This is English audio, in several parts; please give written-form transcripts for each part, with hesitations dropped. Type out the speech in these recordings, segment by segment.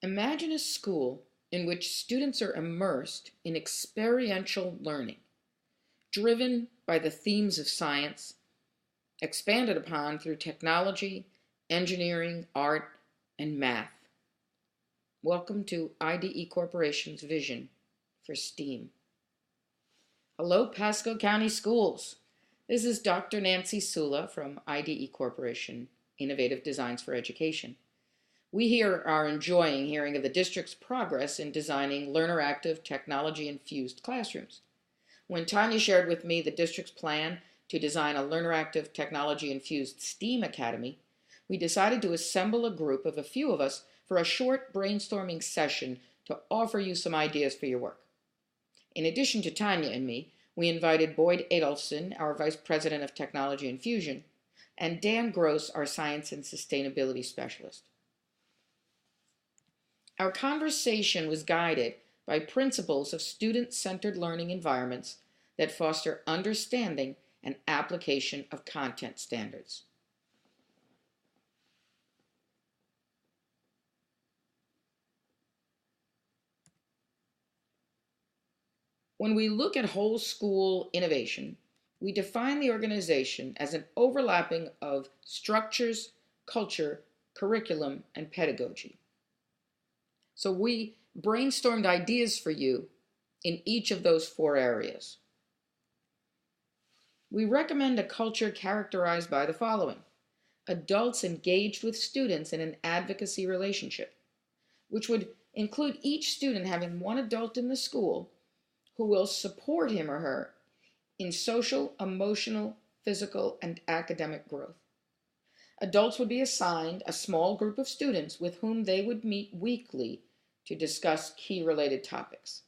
Imagine a school in which students are immersed in experiential learning, driven by the themes of science, expanded upon through technology, engineering, art, and math. Welcome to IDE Corporation's vision for STEAM. Hello, Pasco County Schools. This is Dr. Nancy Sulla from IDE Corporation, Innovative Designs for Education. We here are enjoying hearing of the district's progress in designing learner-active, technology-infused classrooms. When Tanya shared with me the district's plan to design a learner-active, technology-infused STEAM Academy, we decided to assemble a group of a few of us for a short brainstorming session to offer you some ideas for your work. In addition to Tanya and me, we invited Boyd Adolphson, our Vice President of Technology Infusion, and Dan Gross, our Science and Sustainability Specialist. Our conversation was guided by principles of student-centered learning environments that foster understanding and application of content standards. When we look at whole school innovation, we define the organization as an overlapping of structures, culture, curriculum, and pedagogy. So we brainstormed ideas for you in each of those four areas. We recommend a culture characterized by the following: adults engaged with students in an advocacy relationship, which would include each student having one adult in the school who will support him or her in social, emotional, physical, and academic growth. Adults would be assigned a small group of students with whom they would meet weekly to discuss key related topics.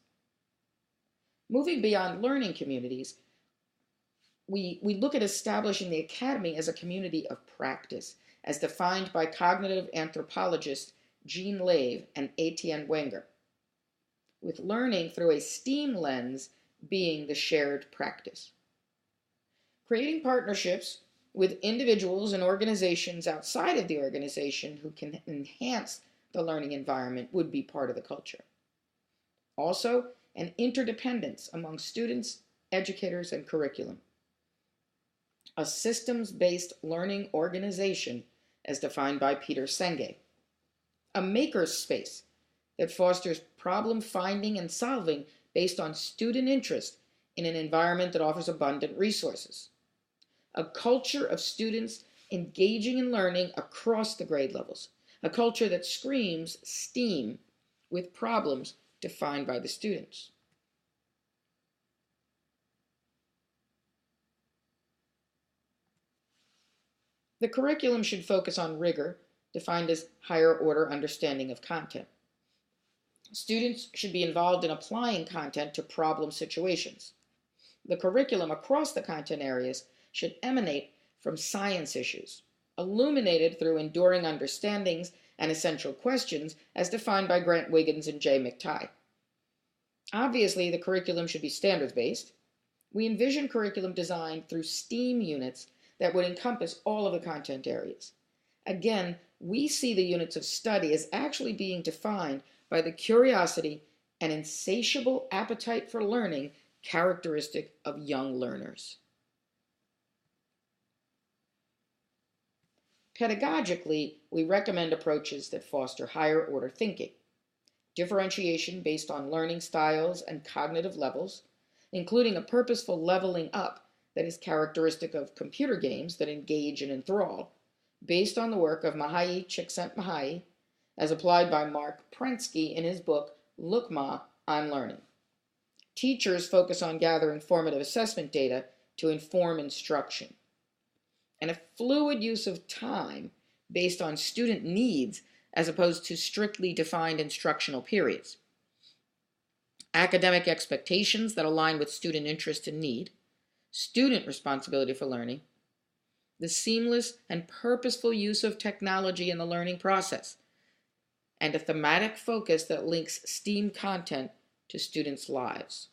Moving beyond learning communities, we look at establishing the academy as a community of practice, as defined by cognitive anthropologists Jean Lave and Etienne Wenger, with learning through a STEAM lens being the shared practice. Creating partnerships with individuals and organizations outside of the organization who can enhance the learning environment would be part of the culture. Also, an interdependence among students, educators, and curriculum. A systems-based learning organization as defined by Peter Senge. A maker's space that fosters problem finding and solving based on student interest in an environment that offers abundant resources. A culture of students engaging in learning across the grade levels. A culture that screams STEAM with problems defined by the students. The curriculum should focus on rigor, defined as higher order understanding of content. Students should be involved in applying content to problem situations. The curriculum across the content areas should emanate from science issues, illuminated through enduring understandings and essential questions as defined by Grant Wiggins and Jay McTighe. Obviously, the curriculum should be standards-based. We envision curriculum designed through STEAM units that would encompass all of the content areas. Again, we see the units of study as actually being defined by the curiosity and insatiable appetite for learning characteristic of young learners. Pedagogically, we recommend approaches that foster higher order thinking, differentiation based on learning styles and cognitive levels, including a purposeful leveling up that is characteristic of computer games that engage and enthrall, based on the work of Mahai Csikszentmihalyi, as applied by Mark Prensky in his book, Look Ma, I'm Learning. Teachers focus on gathering formative assessment data to inform instruction, and a fluid use of time based on student needs as opposed to strictly defined instructional periods. Academic expectations that align with student interest and need, student responsibility for learning, the seamless and purposeful use of technology in the learning process, and a thematic focus that links STEAM content to students' lives.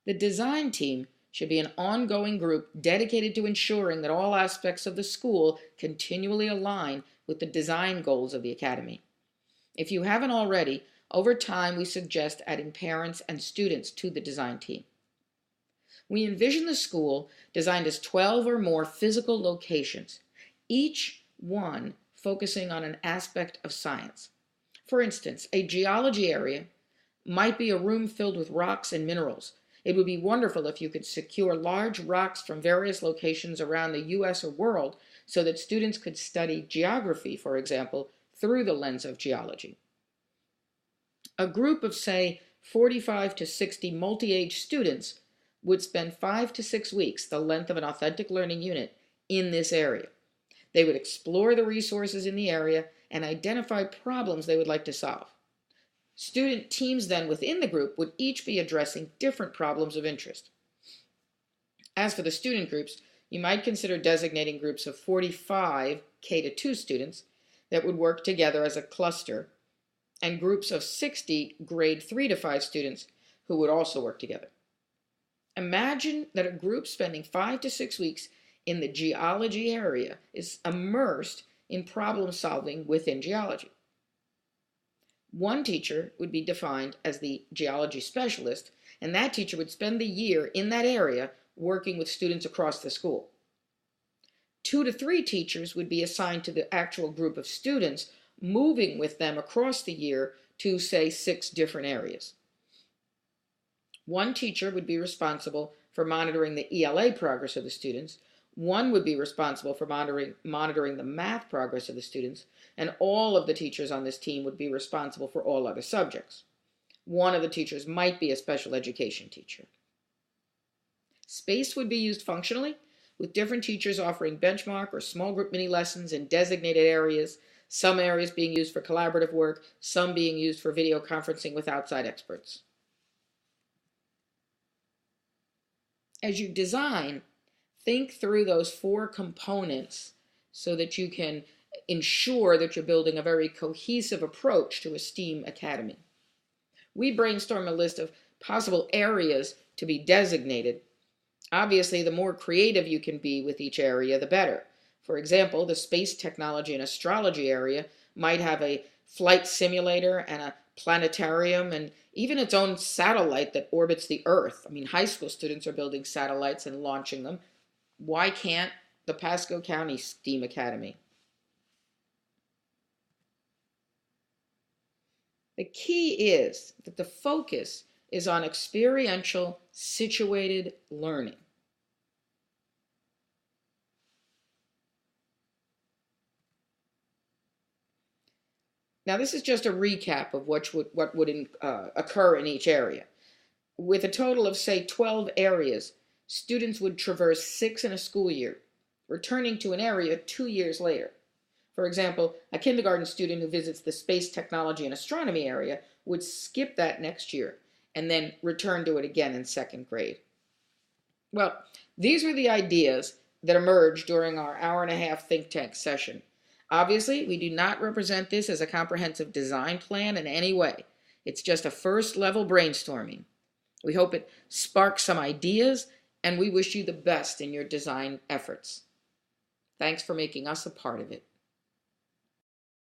The design team should be an ongoing group dedicated to ensuring that all aspects of the school continually align with the design goals of the academy. If you haven't already, over time we suggest adding parents and students to the design team. We envision the school designed as 12 or more physical locations, each one focusing on an aspect of science. For instance, a geology area might be a room filled with rocks and minerals. It would be wonderful if you could secure large rocks from various locations around the US or world so that students could study geography, for example, through the lens of geology. A group of, say, 45 to 60 multi-age students would spend 5 to 6 weeks, the length of an authentic learning unit, in this area. They would explore the resources in the area and identify problems they would like to solve. Student teams then within the group would each be addressing different problems of interest. As for the student groups, you might consider designating groups of 45 K-2 students that would work together as a cluster, and groups of 60 grade 3 to 5 students who would also work together. Imagine that a group spending 5 to 6 weeks in the geology area is immersed in problem solving within geology. One teacher would be defined as the geology specialist, and that teacher would spend the year in that area working with students across the school. 2 to 3 teachers would be assigned to the actual group of students, moving with them across the year to, say, 6 different areas. One teacher would be responsible for monitoring the ELA progress of the students. One would be responsible for monitoring the math progress of the students, and all of the teachers on this team would be responsible for all other subjects. One of the teachers might be a special education teacher. Space would be used functionally, with different teachers offering benchmark or small group mini lessons in designated areas, some areas being used for collaborative work, some being used for video conferencing with outside experts. As you design, think through those 4 components so that you can ensure that you're building a very cohesive approach to a STEAM academy. We brainstorm a list of possible areas to be designated. Obviously, the more creative you can be with each area, the better. For example, the space technology and astrology area might have a flight simulator and a planetarium and even its own satellite that orbits the Earth. I mean, high school students are building satellites and launching them. Why can't the Pasco County STEAM Academy? The key is that the focus is on experiential, situated learning. Now, this is just a recap of what would occur in each area. With a total of, say, 12 areas, students would traverse 6 in a school year, returning to an area 2 years later. For example, a kindergarten student who visits the space technology and astronomy area would skip that next year and then return to it again in 2nd grade. Well, these were the ideas that emerged during our hour-and-a-half think tank session. Obviously, we do not represent this as a comprehensive design plan in any way. It's just a first-level brainstorming. We hope it sparks some ideas, and we wish you the best in your design efforts. Thanks for making us a part of it.